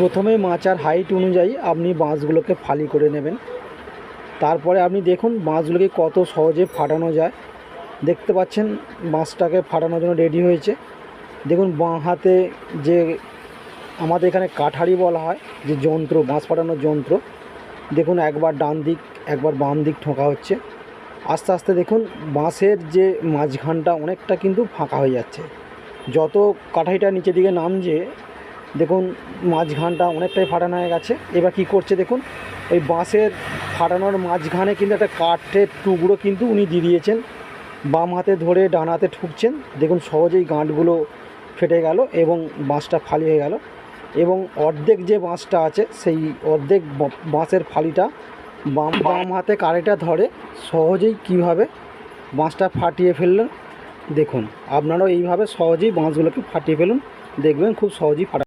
প্রথমে মাচার হাইট অনুযায়ী আপনি বাঁশগুলোকে ফালি করে নেবেন। তারপরে আপনি দেখুন বাঁশগুলোকে কত সহজে ফাটানো যায়। দেখতে পাচ্ছেন বাঁশটাকে ফাটানোর জন্য রেডি হয়েছে। দেখুন বাঁ হাতে যে আমাদের এখানে কাঠারি বলা হয়, যে যন্ত্র, বাঁশ ফাটানোর যন্ত্র, দেখুন একবার ডান দিক একবার বাম দিক ঠোকা হচ্ছে। আস্তে আস্তে দেখুন বাঁশের যে মাঝখানটা অনেকটা কিন্তু ফাঁকা হয়ে যাচ্ছে। যত কাঠারিটা নিচের দিকে নামছে দেখুন মাঝখানটা অনেকটাই ফাটানো হয়ে গেছে। এবার কি করছে দেখুন, ওই বাঁশের ফাটানোর মাঝখানে কিন্তু একটা কাঠের টুকরো কিন্তু উনি দিয়ে দিয়েছেন। বাম হাতে ধরে ডান হাতে ঠুকছেন, দেখুন সহজেই গাঁটগুলো ফেটে গেল এবং বাঁশটা ফালি হয়ে গেল। এবং অর্ধেক যে বাঁশটা আছে সেই অর্ধেক বাঁশের ফালিটা বাম হাতে কাঠিটা ধরে সহজেই কীভাবে বাঁশটা ফাটিয়ে ফেললেন। দেখুন আপনারাও এইভাবে সহজেই বাঁশগুলোকে ফাটিয়ে ফেলুন, দেখবেন খুব সহজেই ফাটা।